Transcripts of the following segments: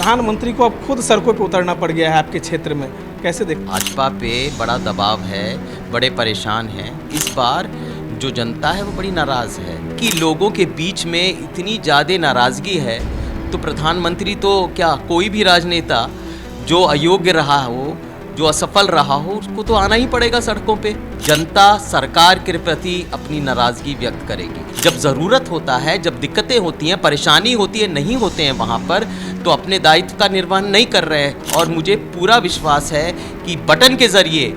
प्रधानमंत्री को अब खुद सड़कों पे उतरना पड़ गया है आपके क्षेत्र में, कैसे देखते हैं? भाजपा पे बड़ा दबाव है, बड़े परेशान हैं। इस बार जो जनता है वो बड़ी नाराज़ है कि लोगों के बीच में इतनी ज़्यादा नाराज़गी है। तो प्रधानमंत्री तो क्या, कोई भी राजनेता जो अयोग्य रहा हो, जो असफल रहा हो, उसको तो आना ही पड़ेगा सड़कों पे। जनता सरकार के प्रति अपनी नाराज़गी व्यक्त करेगी। जब ज़रूरत होता है, जब दिक्कतें होती हैं, परेशानी होती है, नहीं होते हैं वहाँ पर, तो अपने दायित्व का निर्वहन नहीं कर रहे हैं। और मुझे पूरा विश्वास है कि बटन के ज़रिए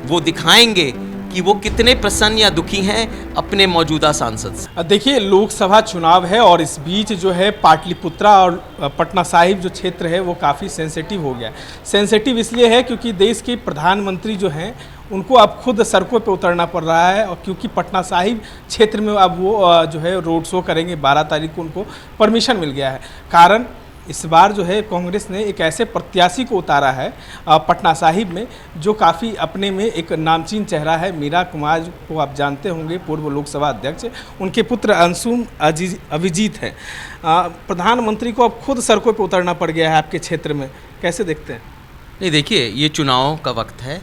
वो दिखाएंगे कि वो कितने प्रसन्न या दुखी हैं अपने मौजूदा सांसद से। देखिए, लोकसभा चुनाव है और इस बीच जो है पाटलिपुत्रा और पटना साहिब जो क्षेत्र है वो काफ़ी सेंसिटिव हो गया है। सेंसिटिव इसलिए है क्योंकि देश के प्रधानमंत्री जो हैं उनको अब खुद सड़कों पे उतरना पड़ रहा है, और क्योंकि पटना साहिब क्षेत्र में अब वो जो है रोड शो करेंगे। 12 तारीख को उनको परमिशन मिल गया है। कारण इस बार जो है कांग्रेस ने एक ऐसे प्रत्याशी को उतारा है पटना साहिब में जो काफ़ी अपने में एक नामचीन चेहरा है। मीरा कुमार को आप जानते होंगे, पूर्व लोकसभा अध्यक्ष, उनके पुत्र अंशुम अभिजीत हैं। प्रधानमंत्री को अब खुद सड़कों पे उतरना पड़ गया है आपके क्षेत्र में, कैसे देखते हैं? नहीं, देखिए, ये चुनाव का वक्त है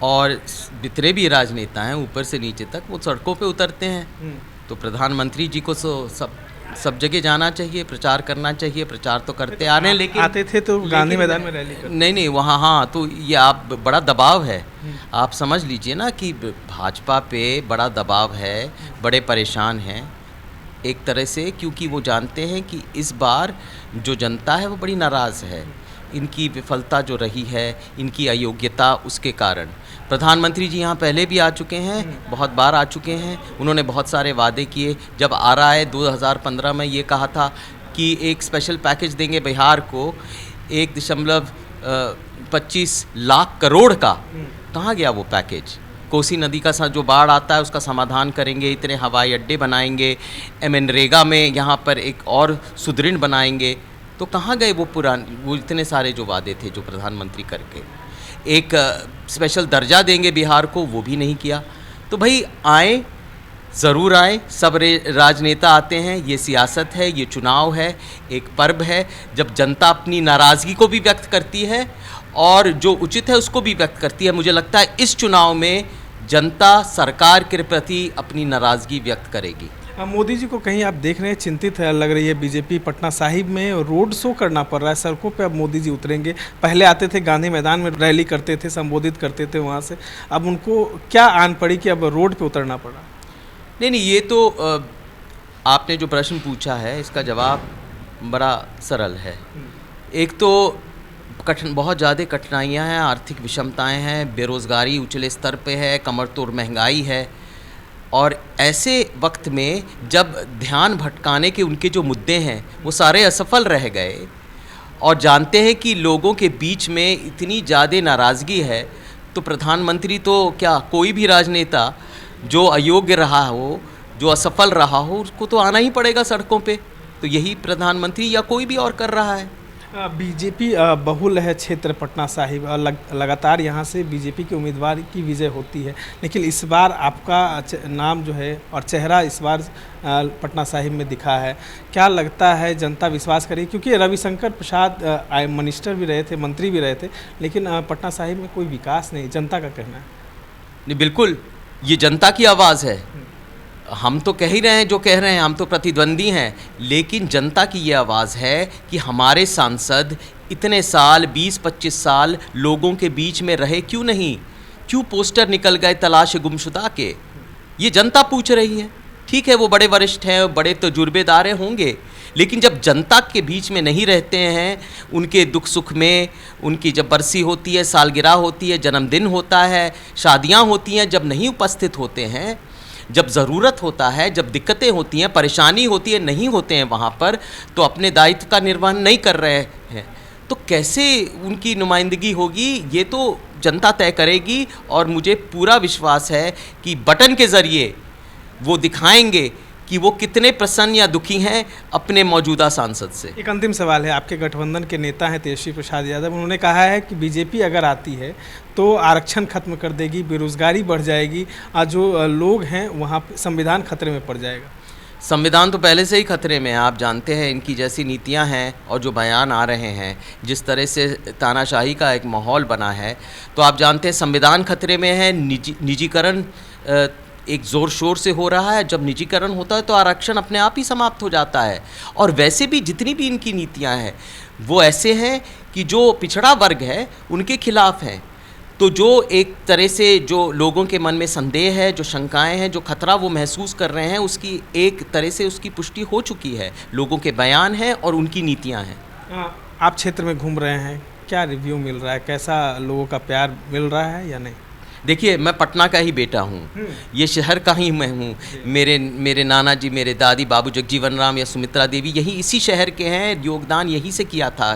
और जितने भी राजनेता हैं ऊपर से नीचे तक वो सड़कों पे उतरते हैं। तो प्रधानमंत्री जी को सब जगह जाना चाहिए, प्रचार करना चाहिए। प्रचार तो करते आ रहे हैं, लेकिन आते थे तो गांधी मैदान में रैली करते। नहीं वहाँ, हाँ, तो ये आप बड़ा दबाव है। आप समझ लीजिए ना कि भाजपा पे बड़ा दबाव है, बड़े परेशान हैं एक तरह से, क्योंकि वो जानते हैं कि इस बार जो जनता है वो बड़ी नाराज़ है। इनकी विफलता जो रही है, इनकी अयोग्यता, उसके कारण। प्रधानमंत्री जी यहाँ पहले भी आ चुके हैं, बहुत बार आ चुके हैं। उन्होंने बहुत सारे वादे किए। जब आ रहा है 2015 में ये कहा था कि एक स्पेशल पैकेज देंगे बिहार को 1.25 लाख करोड़ का। कहाँ गया वो पैकेज? कोसी नदी का जो बाढ़ आता है उसका समाधान करेंगे, इतने हवाई अड्डे बनाएंगे, मनरेगा में यहाँ पर एक और सुदृढ़ बनाएंगे। तो कहाँ गए वो इतने सारे जो वादे थे जो प्रधानमंत्री करके? एक स्पेशल दर्जा देंगे बिहार को, वो भी नहीं किया। तो भाई आए, ज़रूर आए, सब राजनेता आते हैं। ये सियासत है, ये चुनाव है, एक पर्व है जब जनता अपनी नाराज़गी को भी व्यक्त करती है और जो उचित है उसको भी व्यक्त करती है। मुझे लगता है इस चुनाव में जनता सरकार के प्रति अपनी नाराज़गी व्यक्त करेगी। मोदी जी को कहीं आप देख रहे हैं चिंतित है लग रही है बीजेपी। पटना साहिब में रोड शो करना पड़ रहा है, सड़कों पे अब मोदी जी उतरेंगे। पहले आते थे गांधी मैदान में रैली करते थे, संबोधित करते थे वहाँ से, अब उनको क्या आन पड़ी कि अब रोड पे उतरना पड़ा? नहीं, ये तो आपने जो प्रश्न पूछा है इसका जवाब बड़ा सरल है। एक तो बहुत ज़्यादा कठिनाइयाँ हैं, आर्थिक विषमताएँ हैं, बेरोज़गारी उछले स्तर पे है, कमर तोड़ महंगाई है। और ऐसे वक्त में जब ध्यान भटकाने के उनके जो मुद्दे हैं वो सारे असफल रह गए और जानते हैं कि लोगों के बीच में इतनी ज़्यादा नाराज़गी है, तो प्रधानमंत्री तो क्या, कोई भी राजनेता जो अयोग्य रहा हो, जो असफल रहा हो, उसको तो आना ही पड़ेगा सड़कों पे। तो यही प्रधानमंत्री या कोई भी और कर रहा है। बीजेपी बहुल है क्षेत्र पटना साहिब, लगातार यहाँ से बीजेपी के उम्मीदवार की विजय होती है, लेकिन इस बार आपका नाम जो है और चेहरा इस बार पटना साहिब में दिखा है। क्या लगता है जनता विश्वास करेगी? क्योंकि रविशंकर प्रसाद मिनिस्टर भी रहे थे, मंत्री भी रहे थे, लेकिन पटना साहिब में कोई विकास नहीं, जनता का कहना है। नहीं, बिल्कुल, ये जनता की आवाज़ है। हम तो कह ही रहे हैं जो कह रहे हैं, हम तो प्रतिद्वंदी हैं, लेकिन जनता की ये आवाज़ है कि हमारे सांसद इतने साल, 20-25 साल लोगों के बीच में रहे क्यों नहीं? क्यों पोस्टर निकल गए तलाश गुमशुदा के? ये जनता पूछ रही है। ठीक है, वो बड़े वरिष्ठ हैं, बड़े तजुर्बेदार होंगे, लेकिन जब जनता के बीच में नहीं रहते हैं, उनके दुख सुख में, उनकी जब बरसी होती है, सालगिरह होती है, जन्मदिन होता है, शादियाँ होती हैं, जब नहीं उपस्थित होते हैं, जब ज़रूरत होता है, जब दिक्कतें होती हैं, परेशानी होती है, नहीं होते हैं वहाँ पर, तो अपने दायित्व का निर्वहन नहीं कर रहे हैं, तो कैसे उनकी नुमाइंदगी होगी? ये तो जनता तय करेगी। और मुझे पूरा विश्वास है कि बटन के ज़रिए वो दिखाएंगे कि वो कितने प्रसन्न या दुखी हैं अपने मौजूदा सांसद से। एक अंतिम सवाल है, आपके गठबंधन के नेता हैं तेजस्वी प्रसाद यादव, उन्होंने कहा है कि बीजेपी अगर आती है तो आरक्षण खत्म कर देगी, बेरोजगारी बढ़ जाएगी, जो लोग हैं वहाँ संविधान खतरे में पड़ जाएगा। संविधान तो पहले से ही खतरे में है। आप जानते हैं इनकी जैसी नीतियां हैं और जो बयान आ रहे हैं, जिस तरह से तानाशाही का एक माहौल बना है, तो आप जानते हैं संविधान खतरे में है। निजीकरण एक ज़ोर शोर से हो रहा है। जब निजीकरण होता है तो आरक्षण अपने आप ही समाप्त हो जाता है। और वैसे भी जितनी भी इनकी नीतियां हैं वो ऐसे हैं कि जो पिछड़ा वर्ग है उनके खिलाफ हैं। तो जो एक तरह से जो लोगों के मन में संदेह है, जो शंकाएं हैं, जो खतरा वो महसूस कर रहे हैं, उसकी एक तरह से उसकी पुष्टि हो चुकी है। लोगों के बयान हैं और उनकी नीतियां हैं। आप क्षेत्र में घूम रहे हैं, क्या रिव्यू मिल रहा है, कैसा लोगों का प्यार मिल रहा है या नहीं? देखिए, मैं पटना का ही बेटा हूँ, ये शहर का ही मैं हूँ। मेरे नाना जी, मेरे दादी बाबू जगजीवन राम या सुमित्रा देवी यही इसी शहर के हैं, योगदान यहीं से किया था।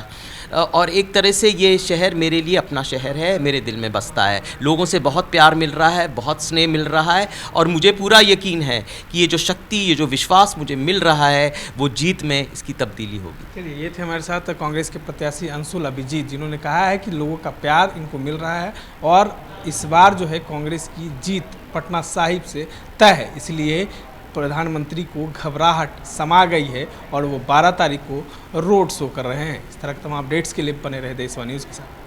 और एक तरह से ये शहर मेरे लिए अपना शहर है, मेरे दिल में बसता है। लोगों से बहुत प्यार मिल रहा है, बहुत स्नेह मिल रहा है और मुझे पूरा यकीन है कि ये जो शक्ति, ये जो विश्वास मुझे मिल रहा है वो जीत में इसकी तब्दीली होगी। चलिए, ये थे हमारे साथ कांग्रेस के प्रत्याशी अंशुल अभिजीत, जिन्होंने कहा है कि लोगों का प्यार इनको मिल रहा है और इस बार जो है कांग्रेस की जीत पटना साहिब से तय है। इसलिए प्रधानमंत्री को घबराहट समा गई है और वो 12 तारीख को रोड शो कर रहे हैं। इस तरह के तमाम अपडेट्स के लिए बने रहे देशवा न्यूज़ के साथ।